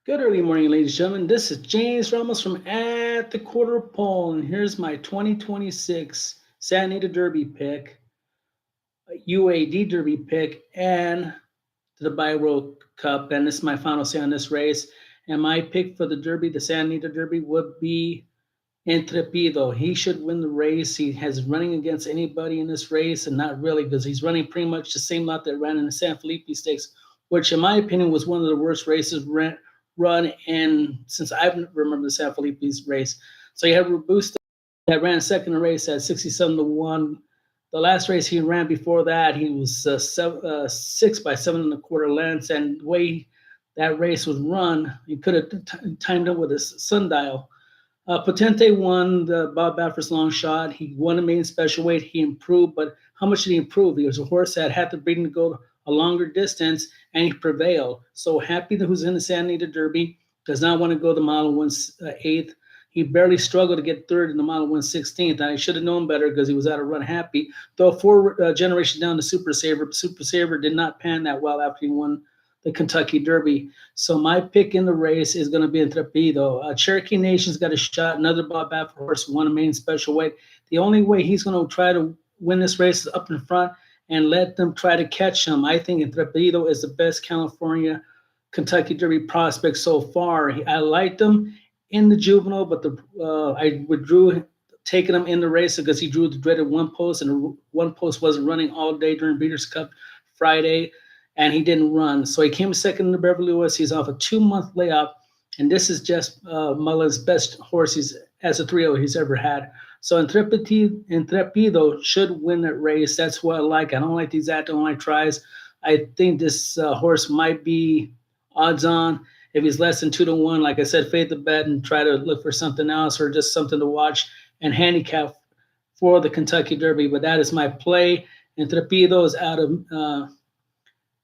Good early morning, ladies and gentlemen. This is James Ramos from At the Quarter Pole, and here's my 2026 San Anita Derby pick, UAD Derby pick, and the Dubai World Cup. And this is my final say on this race. And my pick for the Derby, the San Anita Derby, would be Intrepido. He should win the race. He has running against anybody in this race, and not really because he's running pretty much the same lot that ran in the San Felipe Stakes, which, in my opinion, was one of the worst races run in since I remember the San Felipe's race. So you have Robusto that ran second in the race at 67-1. The last race he ran before that, he was 6 by 7 1/4 lengths, and the way that race was run, he could have timed it with his sundial. Potente won the Bob Baffer's long shot. He won a main special weight. He improved, but how much did he improve? He was a horse that had to bring to go a longer distance, and he prevailed. So happy that who's in the Santa Anita Derby. Does not want to go the mile 1/8. He barely struggled to get third in the mile 1/16. I should have known better because he was out of run happy. Though four generations down to Super Saver, Super Saver did not pan that well after he won the Kentucky Derby. So my pick in the race is going to be Intrepido. Cherokee Nation's got a shot. Another Bob Baffert horse won a main special weight. The only way he's going to try to win this race is up in front and let them try to catch him. I think Intrepido is the best California Kentucky Derby prospect so far. I liked him in the juvenile, but I withdrew taking him in the race because he drew the dreaded one post, and the one post wasn't running all day during Breeders' Cup Friday, and he didn't run. So he came second in the Beverly Lewis. He's off a 2-month layoff, and this is just Mullen's best horse he's as a 3-0 he's ever had. So Intrepido should win that race. That's what I like. I don't like these at-the-line tries. I think this horse might be odds on. If he's less than 2-1, like I said, fade the bet and try to look for something else or just something to watch and handicap for the Kentucky Derby. But that is my play. And Trepido is out of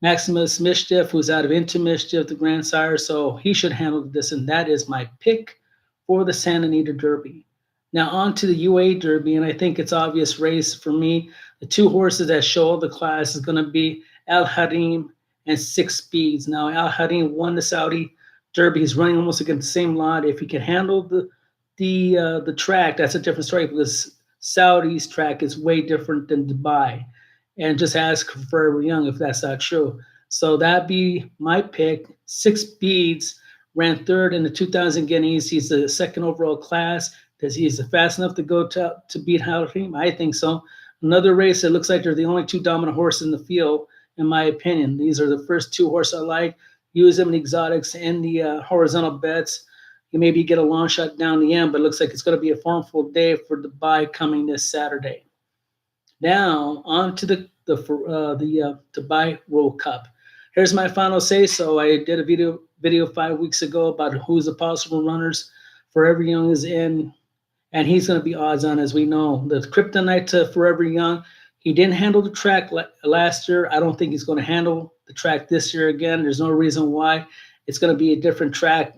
Maximus Mischief, who's out of Into Mischief, the grandsire. So he should handle this. And that is my pick for the Santa Anita Derby. Now on to the UA Derby, and I think it's obvious race for me. The two horses that show the class is going to be Al Harim and Six Speeds. Now Al Harim won the Saudi Derby. He's running almost against the same lot. If he can handle the track, that's a different story because Saudi's track is way different than Dubai. And just ask Forever Young if that's not true. So that'd be my pick. Six Speeds ran third in the 2000 Guineas. He's the second overall class. Does he's fast enough to go to beat Harim? I think so. Another race, it looks like they're the only two dominant horses in the field, in my opinion. These are the first two horses I like. Use them in exotics and the horizontal bets. You maybe get a long shot down the end, but it looks like it's going to be a formful day for Dubai coming this Saturday. Now on to the Dubai World Cup. Here's my final say. So I did a video 5 weeks ago about who's the possible runners. Forever Young is in, and he's going to be odds on, as we know. The kryptonite to Forever Young. He didn't handle the track last year. I don't think he's going to handle the track this year again. There's no reason why. It's going to be a different track.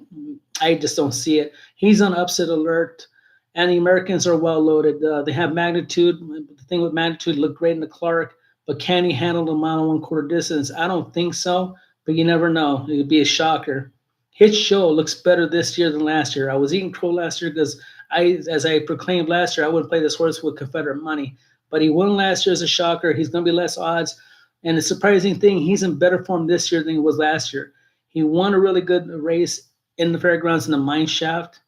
I just don't see it. He's on upset alert, and the Americans are well loaded. They have Magnitude. The thing with Magnitude looked great in the Clark, but can he handle the mile and 1/4 distance? I don't think so, but you never know. It could be a shocker. His show looks better this year than last year. I was eating crow last year because as I proclaimed last year, I wouldn't play this horse with Confederate money. But he won last year as a shocker. He's going to be less odds. And the surprising thing, he's in better form this year than he was last year. He won a really good race in the fairgrounds in the mine shaft.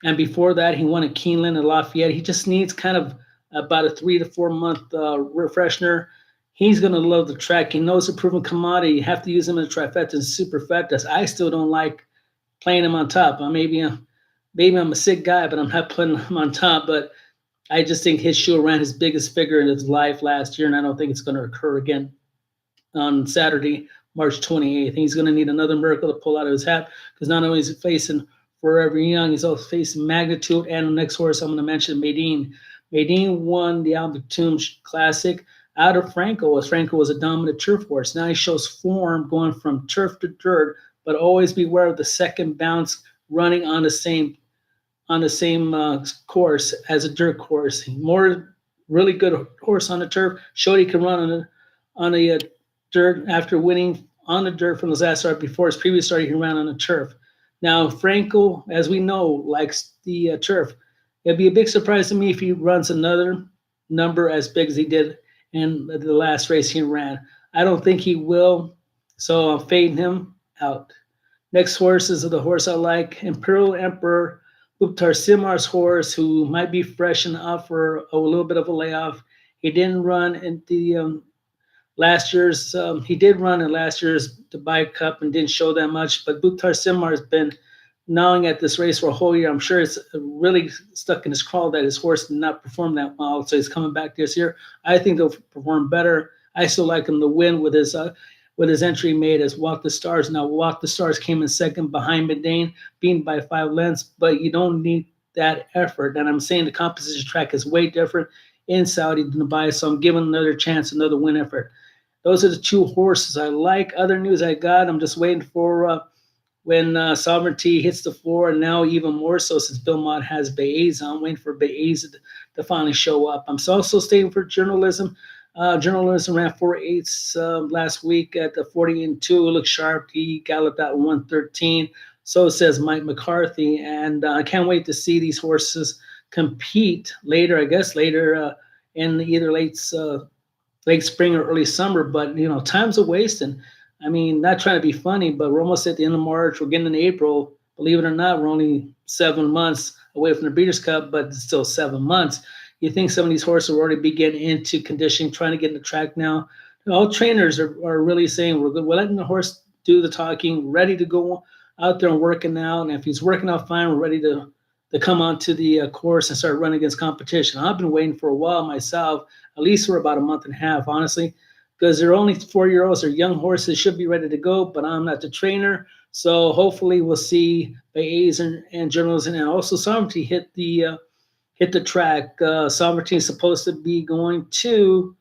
And before that, he won at Keeneland and Lafayette. He just needs kind of about a 3 to 4 month refresher. He's going to love the track. He knows the proven commodity. You have to use him in the trifecta and superfectas. I still don't like playing him on top. Maybe I'm a sick guy, but I'm not putting him on top. But I just think his show ran his biggest figure in his life last year, and I don't think it's going to occur again on Saturday, March 28th. He's going to need another miracle to pull out of his hat because not only is he facing Forever Young, he's also facing Magnitude and the next horse I'm going to mention, Maydeen. Maydeen won the Albert Classic out of Franco, as Franco was a dominant turf horse. Now he shows form going from turf to dirt, but always beware of the second bounce running on the same course as a dirt course. More really good horse on the turf. Showed he can run on a dirt after winning on the dirt from his last start. Before his previous start, he ran on the turf. Now, Franco, as we know, likes the turf. It'd be a big surprise to me if he runs another number as big as he did in the last race he ran. I don't think he will, so I'm fading him out. Next horse is the horse I like, Imperial Emperor, Uptar Simar's horse, who might be fresh and up for a little bit of a layoff. He didn't run in the last year's. He did run in last year's Dubai Cup and didn't show that much. But Mukhtar Simar has been gnawing at this race for a whole year. I'm sure it's really stuck in his craw that his horse did not perform that well. So he's coming back this year. I think they'll perform better. I still like him to win with his entry made as Walk the Stars. Now, Walk the Stars came in second behind Medane, beaten by 5 lengths, but you don't need that effort. And I'm saying the composition track is way different in Saudi than Dubai, so I'm giving another chance, another win effort. Those are the two horses I like. Other news I got, I'm just waiting for when Sovereignty hits the floor, and now even more so since Bill Mott has Baez. I'm waiting for Baez to finally show up. I'm also staying for journalism. Journalism ran 4/8 last week at the 40-2. Looked sharp. He galloped out 113. So says Mike McCarthy. And I can't wait to see these horses compete later, I guess, later in either late spring or early summer. But, time's a wasting. I mean, not trying to be funny, but we're almost at the end of March. We're getting into April. Believe it or not, we're only 7 months away from the Breeders' Cup, but it's still 7 months. You think some of these horses will already be getting into conditioning, trying to get in the track now. All trainers are really saying we're good. We're letting the horse do the talking, ready to go out there and working out. And if he's working out fine, we're ready to come onto the course and start running against competition. I've been waiting for a while myself, at least for about a month and a half, honestly, because they're only 4-year-olds. They're young horses, should be ready to go, but I'm not the trainer. So hopefully we'll see Baez and journalism and also Sovereignty hit the track. Sovereignty is supposed to be going to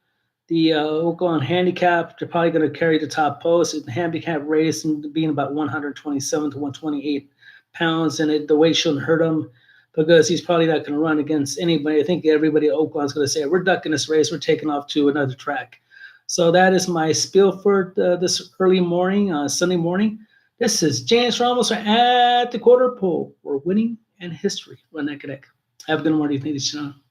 the Oakland handicap. They're probably going to carry the top post. The handicap race and being about 127 to 128 pounds, and the weight shouldn't hurt him because he's probably not going to run against anybody. I think everybody at Oakland's going to say, we're ducking this race. We're taking off to another track. So that is my spiel for this early morning, Sunday morning. This is James Ramos at the quarter pole. We're winning and history. Run that connect. Have a good morning, ladies and gentlemen.